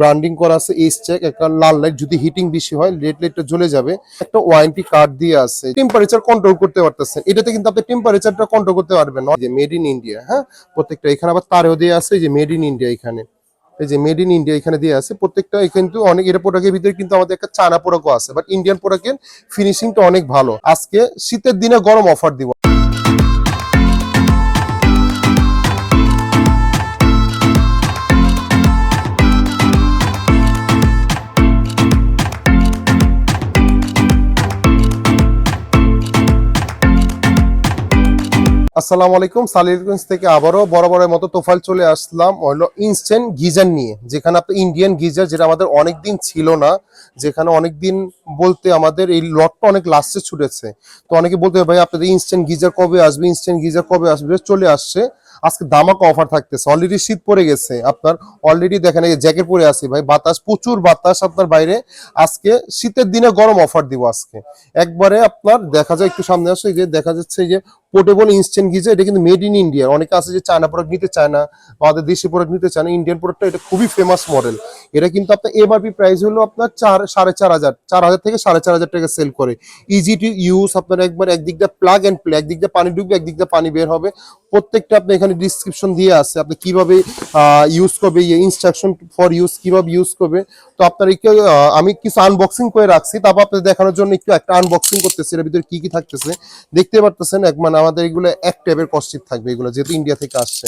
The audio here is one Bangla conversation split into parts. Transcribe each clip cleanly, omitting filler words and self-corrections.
ব্র্যান্ডিং করা আছে এইচ চেক, একটা লাল লাইট, যদি হিটিং বেশি হয় রেড লাইটটা জ্বলে যাবে। একটা ওয়ারেন্টি কার্ড দিয়ে আছে, টেম্পারেচার কন্ট্রোল করতে পারতেছেন। এটাতে কিন্তু আপনি টেম্পারেচারটা কন্ট্রোল করতে পারবেন না। যে মেড ইন ইন্ডিয়া, হ্যাঁ, প্রত্যেকটা এখানে আবার তারেও দিয়ে আছে যে মেড ইন ইন্ডিয়া। এখানে এই যে মেড ইন ইন্ডিয়া এখানে দিয়ে আছে প্রত্যেকটা। কিন্তু অনেক এর প্রোডাক্টের ভিতরে কিন্তু আমাদের একটা চায়না প্রোডাক্টও আছে, বাট ইন্ডিয়ান প্রোডাক্টের ফিনিশিংটা অনেক ভালো। আজকে শীতের দিনে গরম অফার দিব। আসসালামু আলাইকুম, সালিরগঞ্জ থেকে আবারও বরাবরের মতো তোফাইল চলে আসলাম হলো ইনস্ট্যান্ট গিজার নিয়ে। যেখানে আপনি ইন্ডিয়ান গিজার, যেটা আমাদের অনেকদিন ছিল না, যেখানে অনেকদিন বলতে আমাদের এই লটটা অনেক লাস্টে ছুটেছে। তো অনেকে বলতে ভাই আপনাদের ইনস্ট্যান্ট গিজার কবে আসবে, ইনস্ট্যান্ট গিজার কবে আসবে। চলে আসছে, আজকে দামাকা অফার থাকতেছে। অলরেডি শীত পড়ে গেছে, আপনার অলরেডি দেখেন এই জ্যাকেট পরে আছি ভাই, বাতাস, প্রচুর বাতাস আপনার বাইরে। আজকে শীতের দিনে গরম অফার দিব আজকে একবারে। আপনার দেখা যায় একটু সামনে আসে, যে দেখা যাচ্ছে যে পোর্টেবল ইনস্ট্যান্ট গিজার। এটা কিন্তু মেড ইন ইন্ডিয়া। অনেকে আছে যে চায়না প্রোডাক্ট নিতে চায় না, আমাদের দেশি প্রোডাক্ট নিতে চায় না, ইন্ডিয়ান প্রোডাক্টটা এটা খুবই ফেমাস মডেল। এটা কিন্তু আপনার এমআরপি প্রাইস হলো আপনার 4,500 থেকে 4,500 টাকা সেল করে। ইজি টু ইউজ, আপনার একবার একদিক দিয়ে প্লাগ এন্ড প্লে, একদিক দিয়ে পানি ঢুকবে, একদিক দিয়ে পানি বের হবে। প্রত্যেকটা আপনি এখানে ডিসক্রিপশন দিয়ে আছে, আপনি কিভাবে ইউজ করবে, ইনস্ট্রাকশন ফর ইউজ কিভাবে ইউজ করবে। তো আপনার আমি কিছু আনবক্সিং করে রাখছি, তারপর আপনাদের দেখানোর জন্য একটু একটা আনবক্সিং করতেছি। এর ভিতরে কি কি থাকতেছে দেখতে পারতেছেন। মানে আমাদের এগুলো এক টাইপের কস্টিপ থাকবে, এগুলো যেহেতু ইন্ডিয়া থেকে আসছে।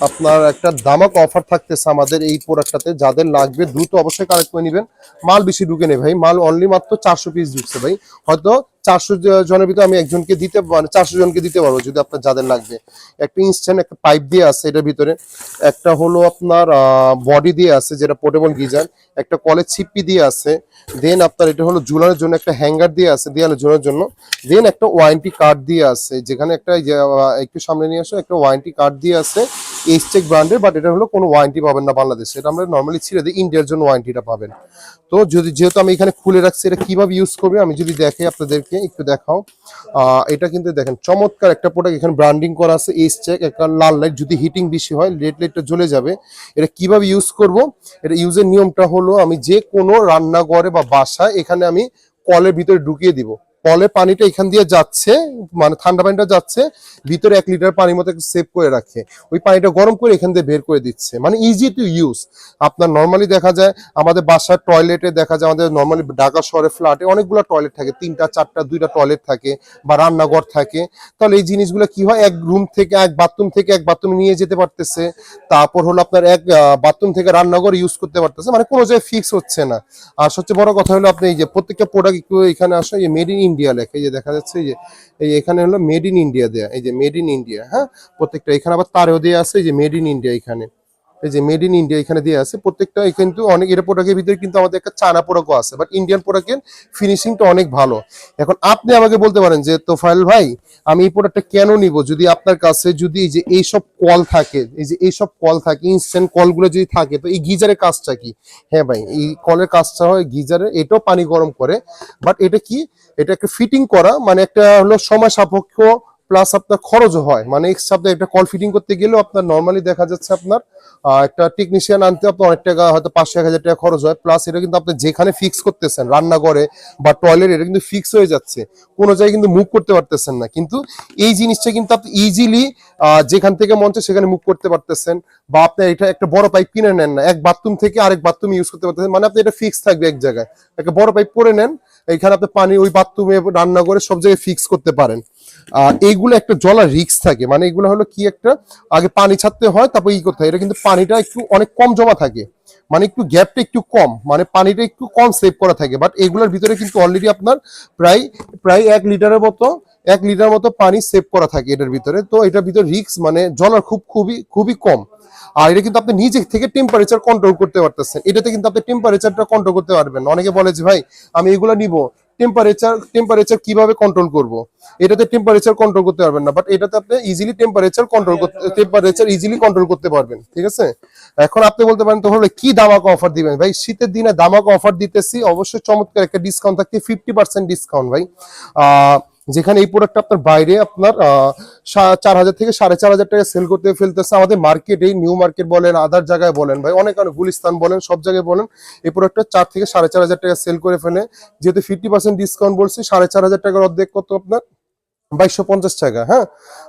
আপনার একটা দামাক অফার থাকতেছে আমাদের এই প্রোডাক্টটাতে। যাদের লাগবে দ্রুত অবশ্যই কালেক্ট করে নেবেন। মাল বেশি ঢুকে নেই ভাই, মাল অনলি মাত্র 400 পিস ঢুকছে ভাই। হয়তো 400 জনের ভিতরে আমি একজনকে দিতে, মানে 400 জনকে দিতে পারবো যদি আপনার যাদের লাগবে। একটা ইনস্ট্যান্ট একটা পাইপ দিয়ে আছে এটার ভিতরে, একটা হলো আপনার বডি দিয়ে আছে যেটা পোর্টেবল গিজার, একটা কলের ছিপি দিয়ে আছে, দেন আপনার এটা হলো ঝুলানোর জন্য একটা হ্যাঙ্গার দিয়ে আছে দেয়ালে ঝুলানোর জন্য, দেন একটা ওয়ারেন্টি কার্ড দিয়ে আছে। যেখানে একটা একটু সামনে নিয়ে আসো, একটা ওয়ারেন্টি কার্ড দিয়ে আছে এইচ চেক ব্র্যান্ডের, বাট এটা হলো কোনো ওয়ারেন্টি পাবেন না বাংলাদেশে। এটা আমরা নর্মালি ছেড়ে দিই, ইন্ডিয়ার জন্য ওয়ারেন্টিটা পাবেন। তো যেহেতু আমি এখানে খুলে রাখছি, এটা কিভাবে ইউজ করবে আমি যদি দেখাই আপনাদেরকে, একটু দেখাও। এটা কিন্তু দেখেন চমৎকার একটা প্রোডাক্ট। এখানে ব্র্যান্ডিং করা আছে এইচ চেক, একটা লাল লাইট, যদি হিটিং বেশি হয় রেড লাইটটা জ্বলে যাবে। এটা কিভাবে ইউজ করব, এটা ইউজের নিয়মটা হলো আমি যে কোনো রান্নাঘরে বা বাসায় এখানে আমি কলের ভিতরে ঢুকিয়ে দিব। কলের পানিটা এখান দিয়ে যাচ্ছে, মানে ঠান্ডা পানিটা যাচ্ছে ভিতরে, 1 লিটার পানির মতো সেভ করে রাখে। ওই পানিটা গরম করে এখান দিয়ে বের করে দিচ্ছে, মানে ইজি টু ইউজ। আপনার নর্মালি দেখা যায় আমাদের বাসার টয়লেটে, দেখা যায় আমাদের নর্মালি ঢাকা শহরে ফ্ল্যাটে অনেকগুলো টয়লেট থাকে, 3টা 4টা 2টা টয়লেট থাকে বা রান্নাঘর থাকে। তাহলে এই জিনিসগুলো কি হয়, এক রুম থেকে এক বাথরুম থেকে এক বাথরুমে নিয়ে যেতে পারতেছে। তারপর হলো আপনার এক বাথরুম থেকে রান্নাঘর ইউজ করতে পারতেছে, মানে কোনো জায়গায় ফিক্স হচ্ছে না। আর সবচেয়ে বড় কথা হলো আপনি এই যে প্রত্যেকটা প্রোডাক্ট একটু এখানে আসে, এই মেড ইন ইন্ডিয়া লেখা, এই যে দেখা যাচ্ছে এই যে এই এখানে হলো মেড ইন ইন্ডিয়া দেয়া, এই যে মেড ইন ইন্ডিয়া, হ্যাঁ, প্রত্যেকটা। এখানে আবার তারেও দেওয়া আছে এই যে মেড ইন ইন্ডিয়া। এখানে এই যে মেড ইন ইন্ডিয়া এখানে দিয়ে আছে প্রত্যেকটা। কিন্তু অনেক এর প্রোডাক্টের ভিতরে কিন্তু আমাদের একটা চায়না প্রোডাক্টও আছে, বাট ইন্ডিয়ান প্রোডাক্টের ফিনিশিংটা অনেক ভালো। এখন আপনি আমাকে বলতে পারেন যে তোফাইল ভাই আমি এই প্রোডাক্টটা কেন নিব, যদি আপনার কাছে যদি এই যে এইসব কল থাকে, এই যে এইসব কল থাকে, ইনস্ট্যান্ট কলগুলো যদি থাকে, তো এই গিজারের কাজটা কি? হ্যাঁ ভাই, এই কলের কাজটা হয় গিজারে, এটাও পানি গরম করে, বাট এটা কি, এটা একটা ফিটিং করা, মানে একটা হলো সময় সাপেক্ষ, প্লাস আপনার খরচও হয়। মানে এক্সট্রা একটা কল ফিটিং করতে গেলেও আপনার নর্মালি দেখা যাচ্ছে আপনার একটা টেকনিশিয়ান আনতে আপনার অনেক টাকা, হয়তো 500-1000 টাকা খরচ হয়। প্লাস এটা কিন্তু আপনি যেখানে ফিক্স করতেছেন রান্নাঘরে বা টয়লেট, এটা কিন্তু ফিক্স হয়ে যাচ্ছে, কোনো জায়গায় কিন্তু মুভ করতে পারতেছেন না। কিন্তু এই জিনিসটা কিন্তু আপনি ইজিলি যেখান থেকে মন চায় সেখানে মুভ করতে পারতেছেন। বা আপনি এটা একটা বড় পাইপ কিনে নেন না, এক বাথরুম থেকে আরেক বাথরুম ইউজ করতে পারতেছেন, মানে আপনি এটা ফিক্স থাকবে এক জায়গায়। একটা বড় পাইপ করে নেন, এখানে আপনি পানি ওই বাথরুমে রান্নাঘরে সব জায়গায় ফিক্স করতে পারেন। আর এইগুলো একটা জলা রিক্স থাকে, মানে এগুলো হলো কি, একটা আগে পানি ছাড়তে হয়, তারপর করতে হয়। এটা কিন্তু পানিটা একটু অনেক কম জমা থাকে, মানে একটু গ্যাপটা একটু কম, মানে পানিটা একটু কম সেভ করা থাকে। বাট এগুলোর ভিতরে কিন্তু অলরেডি আপনার প্রায় প্রায় 1 লিটার মতো পানি সেভ করা থাকে এটার ভিতরে। তো এটার ভিতরে রিক্স, মানে জলার খুবই খুবই কম। আর এটা কিন্তু আপনি নিজে থেকে টেম্পারেচার কন্ট্রোল করতে পারতেছেন। এটাতে কিন্তু আপনি টেম্পারেচারটা কন্ট্রোল করতে পারবেন। অনেকে বলে যে ভাই আমি এগুলো নিব, টেম্পারেচার কিভাবে কন্ট্রোল করব? এটাতে টেম্পারেচার কন্ট্রোল করতে পারবেন না, বাট এটাতে আপনি ইজিলি টেম্পারেচার ইজিলি কন্ট্রোল করতে পারবেন। ঠিক আছে, এখন আপনি বলতে পারেন তো হলো কি দামাকা অফার দিবেন ভাই? শীতের দিনে দামাকা অফার দিতেছি, অবশ্যই চমৎকার একটা ডিসকাউন্ট থাকতে, 50% ডিসকাউন্ট ভাই। যেখানে এই প্রোডাক্ট আপনার বাইরে আপনার 4,000 থেকে 4,500 টাকা সেল করতে ফেলতেছে আমাদের মার্কেটে, নিউ মার্কেট বলেন, আদার জায়গায় বলেন ভাই, অনেক অনেক গুলিস্তান বলেন, সব জায়গায় বলেন, এই প্রোডাক্টটা 4 থেকে 4,500 টাকা সেল করে ফেলে। যেহেতু 50% ডিসকাউন্ট বলছি, 4,500 টাকার অর্ধেক কত আপনার 2250 টাকা। হ্যাঁ,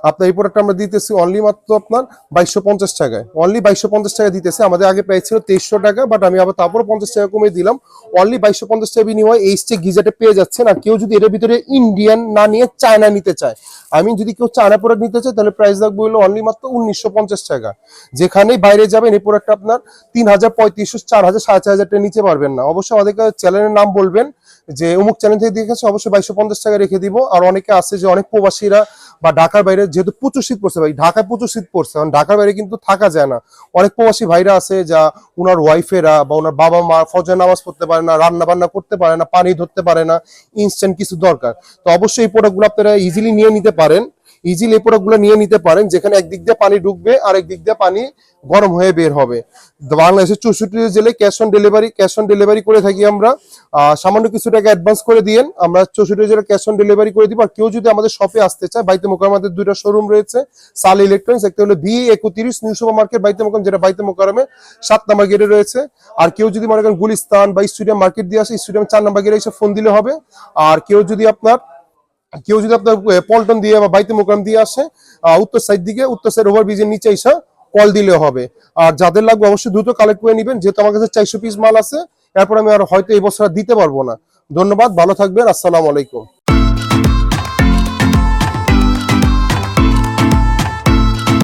আপনার এই প্রোডাক্ট আমরা দিতেছি অনলি মাত্র আপনার 2250 টাকায়, অনলি 2250 টাকা দিতেছে। আমাদের আগে প্রাইস ছিল 2300 টাকা, বাট আমি আবার তারপরে 50 টাকা কমিয়ে দিলাম। অনলি 2250 টাকা বিনিময়ে এইচটি গিজারটা পেয়ে যাচ্ছেন। আর কেউ যদি এর ভিতরে ইন্ডিয়ান না নিয়ে চায়না নিতে চায়, আমি যদি কেউ চায়না প্রোডাক্ট নিতে চায়, তাহলে প্রাইস রাখবো হলো অনলি মাত্র 1950 টাকা। যেখানেই বাইরে যাবেন এই প্রোডাক্টটা আপনার 3000, 3500, 4000, 4500 টাকা নিচে পারবেন না। অবশ্যই আমাদেরকে চ্যানেলের নাম বলবেন যে অমুক চ্যানেল থেকে দেখেছে, অবশ্যই 2250 টাকা রেখে দিব। আর অনেকে আছে যে অনেক প্রবাসীরা বা ঢাকার বাইরে, যেহেতু প্রচুর শীত পড়ছে ভাই, ঢাকায় প্রচুর শীত পড়ছে, কারণ ঢাকার বাইরে কিন্তু থাকা যায় না। অনেক প্রবাসী ভাইরা আছে যা ওনার ওয়াইফেরা বা ওনার বাবা মা ফজর নামাজ পড়তে পারে না, রান্না বান্না করতে পারে না, পানি ধরতে পারে না, ইনস্ট্যান্ট কিছু দরকার। তো অবশ্যই এই প্রোডাক্টগুলো আপনারা ইজিলি নিয়ে নিতে পারেন, ইজিলি এই প্রোডাক্টগুলো নিয়ে নিতে পারেন, যেখানে একদিক দিয়ে পানি ঢুকবে আর একদিক দিয়ে পানি গরম হয়ে বের হবে। বাংলাদেশের 64 জেলায় ক্যাশ অন ডেলিভারি করে থাকি আমরা। সামান্য কিছু টাকা অ্যাডভান্স করে দিয়েন, আমরা 64 জেলায় ক্যাশ অন ডেলিভারি করে দিব। আর কেউ যদি আমাদের শপে আসতে চায়, বাইতে মোকাররম আমাদের 2টা শোরুম রয়েছে, সাল ইলেকট্রনিক্স, একটা হলো B31 নিউ সুপার মার্কেট বাইতে মোকাররম, যেটা বাইতে মোকাররমে 7 নাম্বার গেটে রয়েছে। আর কেউ যদি মনে করেন গুলিস্তান বা স্টেডিয়াম মার্কেট দিয়ে আসে, স্টেডিয়াম 4 নাম্বার গেটে এসে ফোন দিলে হবে। আর কেউ যদি আপনার পল্টন দিয়ে বা বাইতে মোকাররম দিয়ে আসে, উত্তর সাইড দিকে, উত্তর সাইড ওভারব্রিজের নিচে এসে কল দিলে হবে। আর যাদের লাগবে অবশ্যই দ্রুত কালেক্ট করে নেবেন, যেহেতু আমার কাছে 400 পিস মাল আছে, এরপর আমি আর হয়তো এই বছর আর দিতে পারবো না। ধন্যবাদ, ভালো থাকবেন, আসসালামু আলাইকুম।